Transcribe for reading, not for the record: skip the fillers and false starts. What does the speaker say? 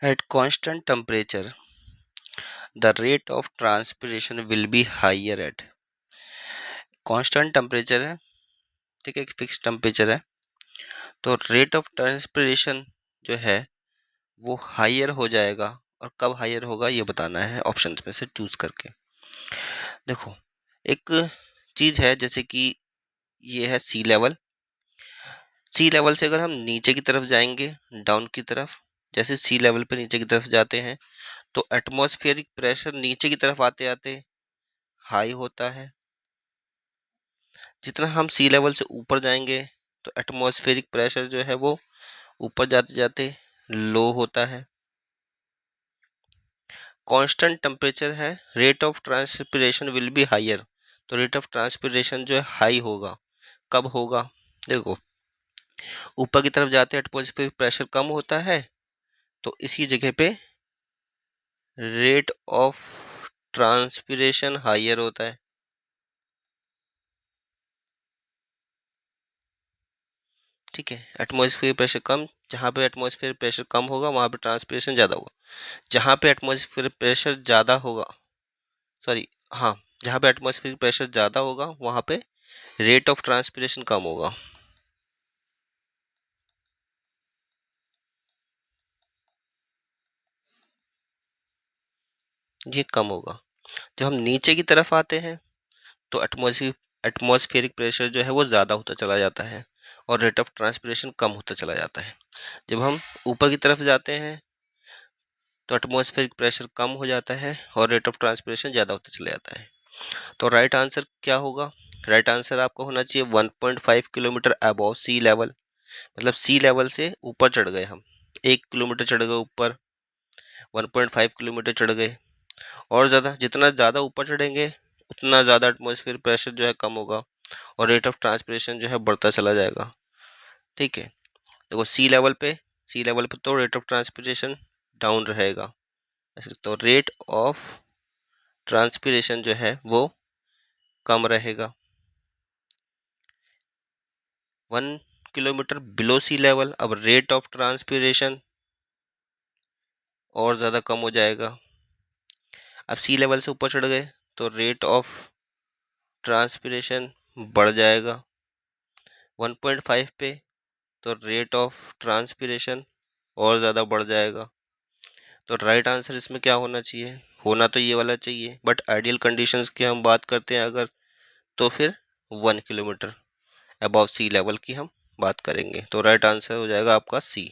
At constant temperature, the rate of transpiration will be higher at constant temperature है, ठीक है, एक fix temperature है, तो रेट ऑफ ट्रांसपिरेशन जो है वो हायर हो जाएगा। और कब हायर होगा ये बताना है ऑप्शंस में से चूज करके। देखो, एक चीज है जैसे कि ये है सी लेवल। सी लेवल से अगर हम नीचे की तरफ जाएंगे, डाउन की तरफ, जैसे सी लेवल पे नीचे की तरफ जाते हैं तो एटमॉस्फेरिक प्रेशर नीचे की तरफ आते आते हाई होता है। जितना हम सी लेवल से ऊपर जाएंगे तो एटमॉस्फेरिक प्रेशर जो है वो ऊपर जाते जाते लो होता है। कांस्टेंट टेम्परेचर है, rate of transpiration will be higher, तो रेट ऑफ ट्रांसपिरेशन जो है हाई होगा। कब होगा? देखो, ऊपर की तरफ जाते एटमॉस्फेरिक प्रेशर कम होता है तो इसी जगह पे रेट ऑफ ट्रांसपिरेशन हायर होता है। ठीक है, एटमॉस्फेयर प्रेशर कम, जहाँ पे एटमॉस्फेयर प्रेशर कम होगा वहाँ पे ट्रांसपिरेशन ज़्यादा होगा। जहाँ पे एटमॉस्फेयर प्रेशर ज़्यादा होगा, सॉरी, हाँ, जहाँ पे एटमॉस्फेयर प्रेशर ज़्यादा होगा वहाँ पे रेट ऑफ ट्रांसपिरेशन कम होगा। ये कम होगा। जब हम नीचे की तरफ आते हैं तो एटमॉस्फेरिक प्रेशर जो है वो ज़्यादा होता चला जाता है और रेट ऑफ ट्रांसपिरेशन कम होता चला जाता है। जब हम ऊपर की तरफ जाते हैं तो एटमॉस्फेरिक प्रेशर कम हो जाता है और रेट ऑफ ट्रांसपिरेशन ज़्यादा होता चला जाता है। तो राइट आंसर क्या होगा? राइट आंसर आपको होना चाहिए 1.5 किलोमीटर अबव सी लेवल। मतलब सी लेवल से ऊपर चढ़ गए हम, 1 किलोमीटर चढ़ गए ऊपर, 1.5 किलोमीटर चढ़ गए। और ज़्यादा, जितना ज़्यादा ऊपर चढ़ेंगे उतना ज़्यादा एटमॉस्फेयर प्रेशर जो है कम होगा और रेट ऑफ ट्रांसपिरेशन जो है बढ़ता चला जाएगा। ठीक है, देखो सी लेवल पे तो रेट ऑफ ट्रांसपिरेशन डाउन रहेगा, ऐसे तो रेट ऑफ ट्रांसपिरेशन जो है वो कम रहेगा। 1 किलोमीटर बिलो सी लेवल, अब रेट ऑफ ट्रांसपिरेशन और ज़्यादा कम हो जाएगा। अब सी लेवल से ऊपर चढ़ गए तो रेट ऑफ ट्रांसपिरेशन बढ़ जाएगा 1.5 पे, तो रेट ऑफ ट्रांसपिरेशन और ज़्यादा बढ़ जाएगा। तो राइट आंसर इसमें क्या होना चाहिए? होना तो ये वाला चाहिए, बट आइडियल कंडीशंस की हम बात करते हैं अगर, तो फिर 1 किलोमीटर अबव सी लेवल की हम बात करेंगे। तो राइट आंसर हो जाएगा आपका सी।